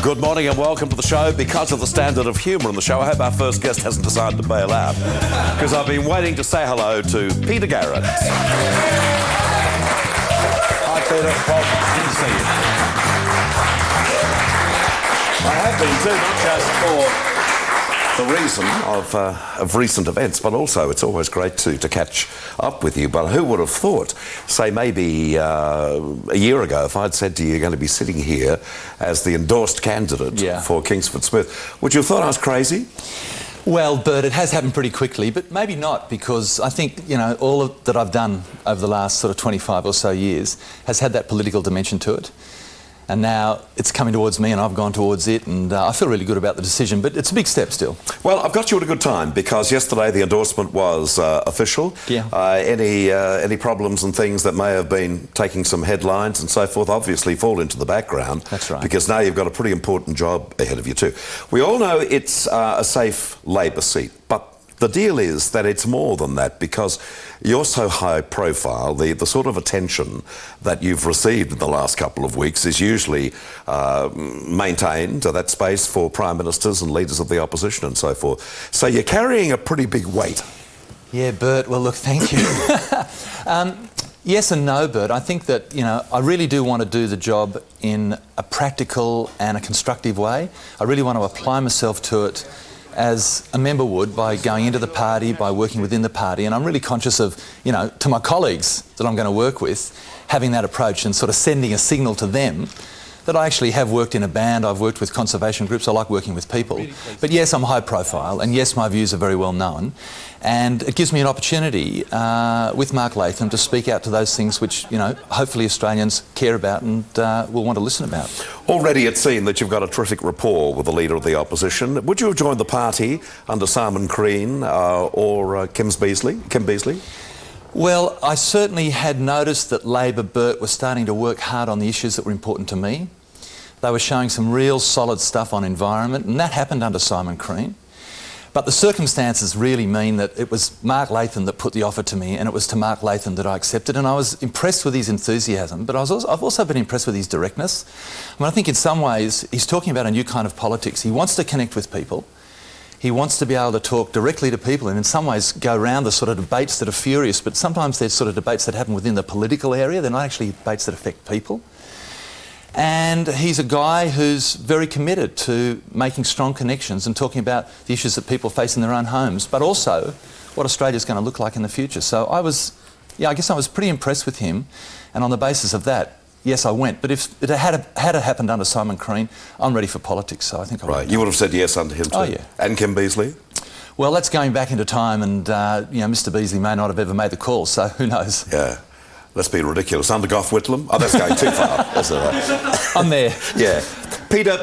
Good morning and welcome to the show. Because of the standard of humour in the show, I hope our first guest hasn't decided to bail out, because I've been waiting to say hello to Peter Garrett. Hi, Peter. Welcome. Good to see you. I have been too, not just for the reason of recent events, but also it's always great to catch up with you. But who would have thought, say maybe a year ago, if I'd said to you you're going to be sitting here as the endorsed candidate for Kingsford Smith, would you have thought I was crazy? Well, Bert, it has happened pretty quickly, but maybe not, because I think, you know, all that I've done over the last sort of 25 or so years has had that political dimension to it. And now it's coming towards me and I've gone towards it, and I feel really good about the decision, but it's a big step still. Well, I've got you at a good time, because yesterday the endorsement was official. Yeah. Any problems and things that may have been taking some headlines and so forth obviously fall into the background. That's right. Because now you've got a pretty important job ahead of you too. We all know it's a safe Labor seat, but the deal is that it's more than that, because you're so high profile. The sort of attention that you've received in the last couple of weeks is usually maintained to that space for prime ministers and leaders of the opposition and so forth. So you're carrying a pretty big weight. Yeah, Bert, well look, thank you. Yes and no, Bert. I think that, you know, I really do want to do the job in a practical and a constructive way. I really want to apply myself to it as a member would, by going into the party, by working within the party. And I'm really conscious of, you know, to my colleagues that I'm going to work with, having that approach and sort of sending a signal to them that I actually have worked in a band, I've worked with conservation groups, I like working with people. But yes, I'm high profile, and yes, my views are very well known. And it gives me an opportunity with Mark Latham to speak out to those things which, you know, hopefully Australians care about and will want to listen about. Already it's seen that you've got a terrific rapport with the Leader of the Opposition. Would you have joined the party under Simon Crean or Kim Beazley? Well, I certainly had noticed that Labor, Bert, was starting to work hard on the issues that were important to me. They were showing some real solid stuff on environment, and that happened under Simon Crean. But the circumstances really mean that it was Mark Latham that put the offer to me, and it was to Mark Latham that I accepted, and I was impressed with his enthusiasm, but I've also been impressed with his directness. I mean, I think in some ways he's talking about a new kind of politics. He wants to connect with people. He wants to be able to talk directly to people, and in some ways go around the sort of debates that are furious, but sometimes they're sort of debates that happen within the political area. They're not actually debates that affect people. And he's a guy who's very committed to making strong connections and talking about the issues that people face in their own homes, but also what Australia's going to look like in the future. So I guess I was pretty impressed with him, and on the basis of that, yes, I went. But if it had happened under Simon Crean, I'm ready for politics, so I think I would. Right, you would have said yes under him too? Oh, yeah. And Kim Beazley? Well, that's going back into time, and, you know, Mr Beazley may not have ever made the call, so who knows? Yeah. Let's be ridiculous. Under Gough Whitlam? Oh, that's going too far. That's all right. I'm there. Yeah. Peter,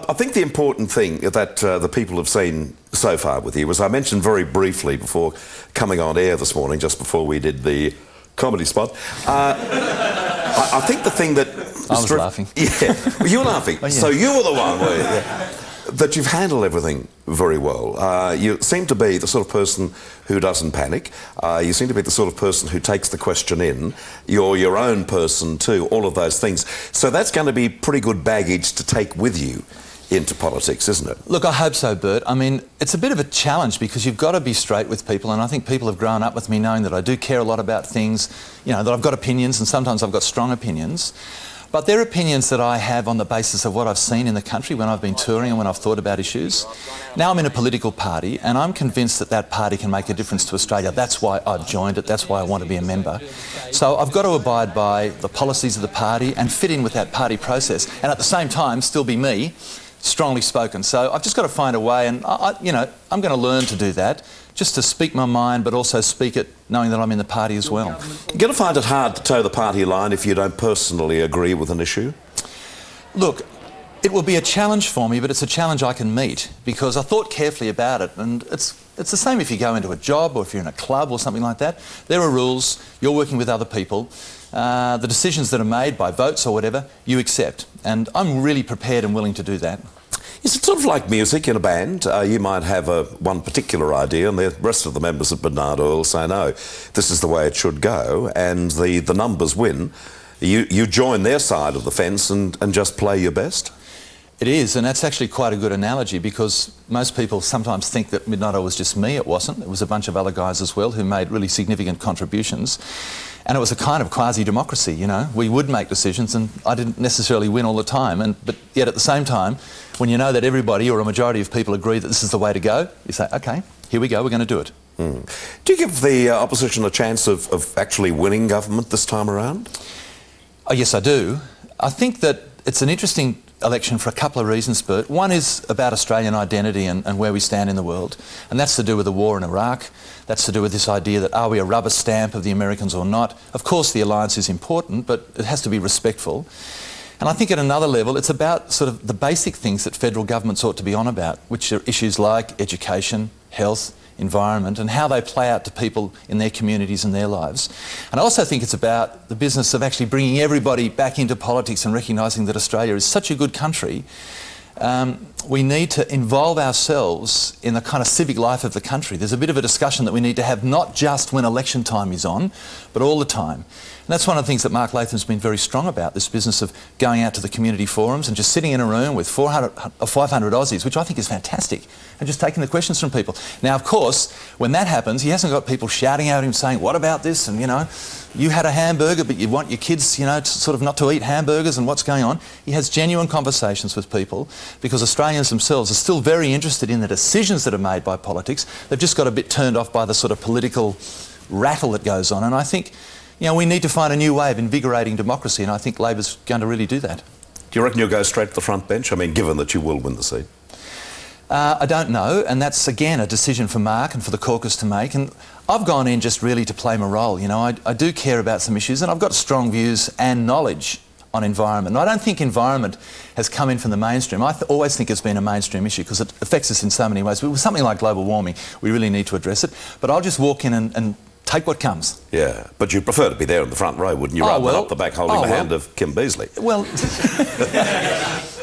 I think the important thing that the people have seen so far with you, as I mentioned very briefly before coming on air this morning, just before we did the comedy spot, I think the thing that... I was laughing. Yeah, well, you were laughing. Oh, yeah. So you were the one that you've handled everything very well. You seem to be the sort of person who doesn't panic. You seem to be the sort of person who takes the question in. You're your own person too, all of those things. So that's going to be pretty good baggage to take with you into politics, isn't it? Look, I hope so, Bert. I mean, it's a bit of a challenge because you've got to be straight with people, and I think people have grown up with me knowing that I do care a lot about things, you know, that I've got opinions, and sometimes I've got strong opinions. But they're opinions that I have on the basis of what I've seen in the country when I've been touring and when I've thought about issues. Now I'm in a political party, and I'm convinced that that party can make a difference to Australia. That's why I've joined it. That's why I want to be a member. So I've got to abide by the policies of the party and fit in with that party process, and at the same time still be me, strongly spoken. So I've just got to find a way, and you know, I'm going to learn to do that, just to speak my mind, but also speak it knowing that I'm in the party as well. You're going to find it hard to toe the party line if you don't personally agree with an issue? Look, it will be a challenge for me, but it's a challenge I can meet because I thought carefully about it, and it's the same if you go into a job or if you're in a club or something like that. There are rules, you're working with other people. The decisions that are made by votes or whatever, you accept. And I'm really prepared and willing to do that. Is it sort of like music in a band? You might have one particular idea and the rest of the members at Bernard Oil say, no, this is the way it should go, and the numbers win. You join their side of the fence and just play your best? It is, and that's actually quite a good analogy, because most people sometimes think that Midnight Oil was just me. It wasn't. It was a bunch of other guys as well who made really significant contributions. And it was a kind of quasi-democracy, you know. We would make decisions, and I didn't necessarily win all the time. But yet at the same time, when you know that everybody or a majority of people agree that this is the way to go, you say, OK, here we go, we're going to do it. Do you give the opposition a chance of actually winning government this time around? Oh, yes, I do. I think that it's an interesting election for a couple of reasons, Bert. One is about Australian identity and where we stand in the world, and that's to do with the war in Iraq. That's to do with this idea that are we a rubber stamp of the Americans or not? Of course the alliance is important, but it has to be respectful. And I think at another level it's about sort of the basic things that federal governments ought to be on about, which are issues like education, health, environment, and how they play out to people in their communities and their lives. And I also think it's about the business of actually bringing everybody back into politics and recognising that Australia is such a good country. We need to involve ourselves in the kind of civic life of the country. There's a bit of a discussion that we need to have, not just when election time is on, but all the time. And that's one of the things that Mark Latham's been very strong about, this business of going out to the community forums and just sitting in a room with 400 or 500 Aussies, which I think is fantastic, and just taking the questions from people. Now, of course, when that happens, he hasn't got people shouting at him saying, what about this? And, you know, you had a hamburger, but you want your kids, you know, to sort of not to eat hamburgers, and what's going on? He has genuine conversations with people, because Australians themselves are still very interested in the decisions that are made by politics. They've just got a bit turned off by the sort of political rattle that goes on. And I think, you know, we need to find a new way of invigorating democracy, and I think Labor's going to really do that. Do you reckon you'll go straight to the front bench? I mean, given that you will win the seat. I don't know, and that's again a decision for Mark and for the caucus to make. And I've gone in just really to play my role. You know, I do care about some issues, and I've got strong views and knowledge on environment. And I don't think environment has come in from the mainstream. I always think it's been a mainstream issue because it affects us in so many ways. But with something like global warming, we really need to address it. But I'll just walk in and take what comes. Yeah, but you'd prefer to be there in the front row, wouldn't you, rather than up the back holding the hand of Kim Beazley? Well,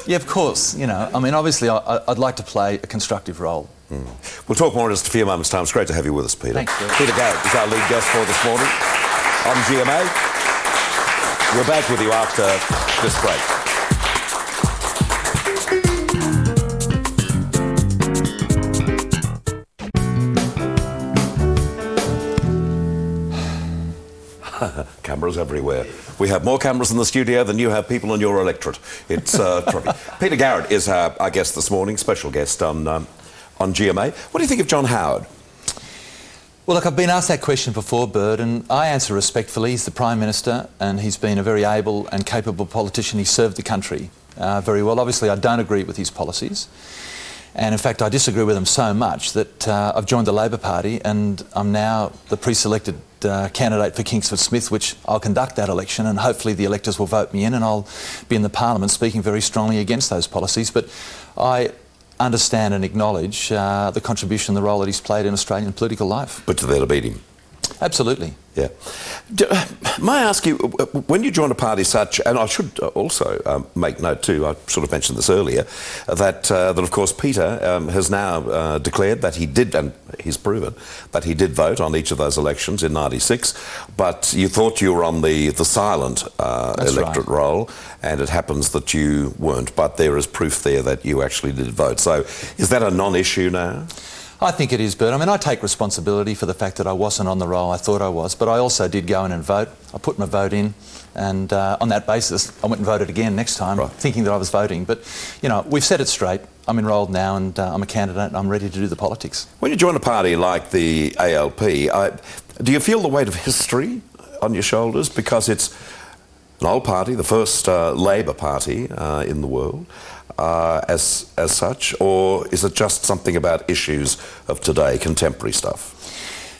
yeah, of course, you know. I mean, obviously, I'd like to play a constructive role. We'll talk more in just a few moments' time. It's great to have you with us, Peter. Thanks, Bert. Peter Garrett is our lead guest for this morning on GMA. We're back with you after this break. Cameras everywhere. We have more cameras in the studio than you have people in your electorate. It's terrific. Peter Garrett is our guest this morning, special guest on GMA. What do you think of John Howard? Well, look, I've been asked that question before, Bert, and I answer respectfully. He's the Prime Minister, and he's been a very able and capable politician. He served the country very well. Obviously, I don't agree with his policies. And in fact, I disagree with him so much that I've joined the Labor Party, and I'm now the pre-selected candidate for Kingsford Smith, which I'll conduct that election, and hopefully the electors will vote me in, and I'll be in the Parliament speaking very strongly against those policies. But I understand and acknowledge the contribution and the role that he's played in Australian political life. But you're there to beat him? Absolutely. Yeah. May I ask you, when you join a party such, and I should also make note too, I sort of mentioned this earlier, that of course Peter has now declared that he did, and he's proven, that he did vote on each of those elections in '96, but you thought you were on the silent electorate roll, and it happens that you weren't, but there is proof there that you actually did vote. So is that a non-issue now? I think it is, Bert. I mean, I take responsibility for the fact that I wasn't on the roll I thought I was, but I also did go in and vote. I put my vote in, and on that basis, I went and voted again next time, thinking that I was voting. But, you know, we've set it straight. I'm enrolled now, and I'm a candidate, and I'm ready to do the politics. When you join a party like the ALP, do you feel the weight of history on your shoulders? Because it's an old party, the first Labor party in the world. As such, or is it just something about issues of today, contemporary stuff?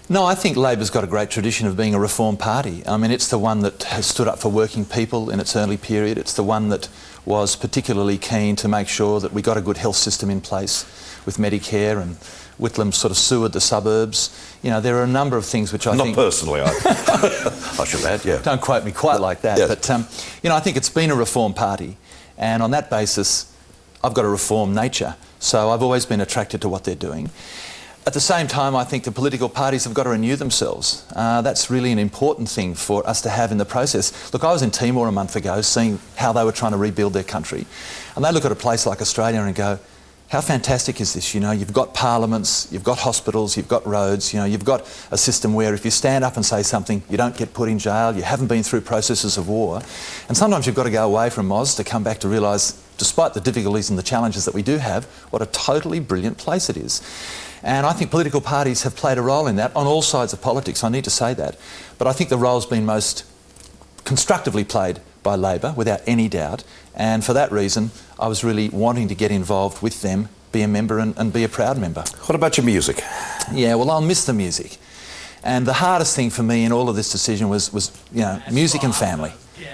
No, I think Labor's got a great tradition of being a reform party. I mean, it's the one that has stood up for working people in its early period. It's the one that was particularly keen to make sure that we got a good health system in place with Medicare, and Whitlam sort of sewered the suburbs. You know, there are a number of things which I think... Not personally, I should add, yeah. Don't quote me quite like that. Yes. But, you know, I think it's been a reform party, and on that basis, I've got a reform nature, so I've always been attracted to what they're doing. At the same time, I think the political parties have got to renew themselves. That's really an important thing for us to have in the process. Look, I was in Timor a month ago seeing how they were trying to rebuild their country. And they look at a place like Australia and go, how fantastic is this? You know, you've got parliaments, you've got hospitals, you've got roads, you know, you've got a system where if you stand up and say something, you don't get put in jail, you haven't been through processes of war. And sometimes you've got to go away from Moz to come back to realise, despite the difficulties and the challenges that we do have, what a totally brilliant place it is. And I think political parties have played a role in that on all sides of politics, I need to say that. But I think the role's been most constructively played by Labor, without any doubt, and for that reason I was really wanting to get involved with them, be a member and be a proud member. What about your music? Yeah, well, I'll miss the music. And the hardest thing for me in all of this decision was you know, music and family.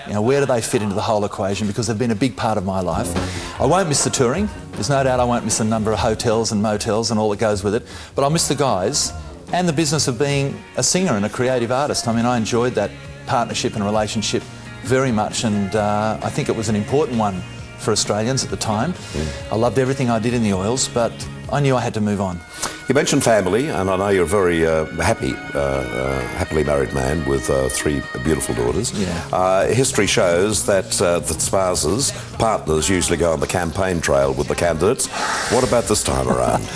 You know, where do they fit into the whole equation, because they've been a big part of my life. I won't miss the touring, there's no doubt I won't miss the number of hotels and motels and all that goes with it, but I'll miss the guys and the business of being a singer and a creative artist. I mean, I enjoyed that partnership and relationship very much, and I think it was an important one for Australians at the time. I loved everything I did in the oils, but I knew I had to move on. You mentioned family, and I know you're a very happily married man with 3 beautiful daughters. Yeah. History shows that the spouses, partners, usually go on the campaign trail with the candidates. What about this time around?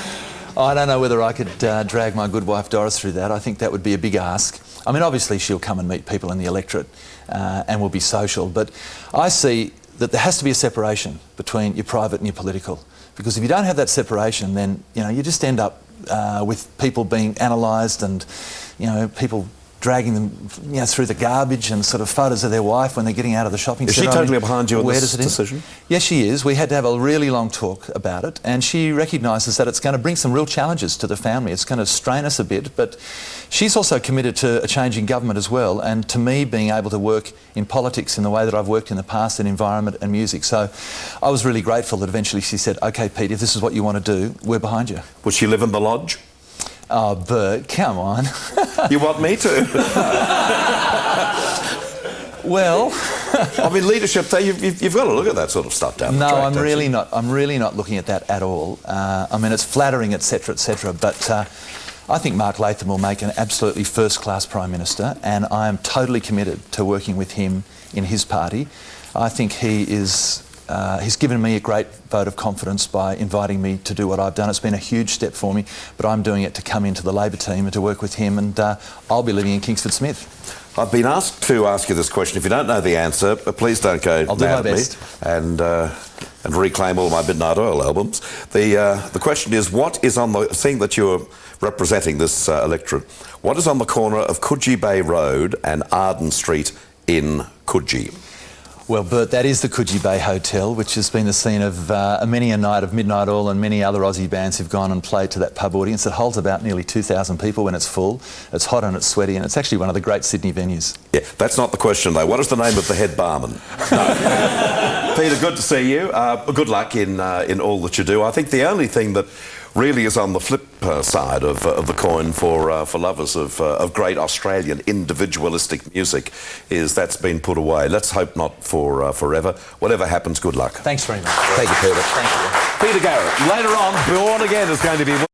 I don't know whether I could drag my good wife Doris through that. I think that would be a big ask. I mean, obviously she'll come and meet people in the electorate and will be social, but I see that there has to be a separation between your private and your political. Because if you don't have that separation, then you know, you just end up with people being analysed and, you know, people dragging them, you know, through the garbage and sort of photos of their wife when they're getting out of the shopping centre. Is she totally behind you on this decision? Yes, she is. We had to have a really long talk about it, and she recognises that it's going to bring some real challenges to the family. It's going to strain us a bit, but she's also committed to a change in government as well, and to me being able to work in politics in the way that I've worked in the past in environment and music. So I was really grateful that eventually she said, OK, Pete, if this is what you want to do, we're behind you. Would she live in the lodge? Oh, Bert, come on. You want me to? Well, I mean, leadership, you've got to look at that sort of stuff down the track. No, I'm really not. I'm really not looking at that at all. I mean, it's flattering, etc., but I think Mark Latham will make an absolutely first-class Prime Minister, and I am totally committed to working with him in his party. I think he is... he's given me a great vote of confidence by inviting me to do what I've done. It's been a huge step for me, but I'm doing it to come into the Labor team and to work with him, and I'll be living in Kingsford Smith. I've been asked to ask you this question. If you don't know the answer, please don't go I'll do my mad at me best. And reclaim all my Midnight Oil albums. The question is, what is on the... Seeing that you're representing this electorate, what is on the corner of Coogee Bay Road and Arden Street in Coogee? Well, Bert, that is the Coogee Bay Hotel, which has been the scene of many a night of Midnight Oil and many other Aussie bands who've gone and played to that pub audience. It holds about nearly 2,000 people when it's full. It's hot and it's sweaty, and it's actually one of the great Sydney venues. Yeah, that's not the question, though. What is the name of the head barman? No. Peter, good to see you. Good luck in all that you do. I think the only thing that really is on the flip side of the coin for lovers of great Australian individualistic music is that's been put away. Let's hope not for forever. Whatever happens, good luck. Thanks very much. Thank you, Peter. Thank you. Peter Garrett. Later on, Born Again is going to be...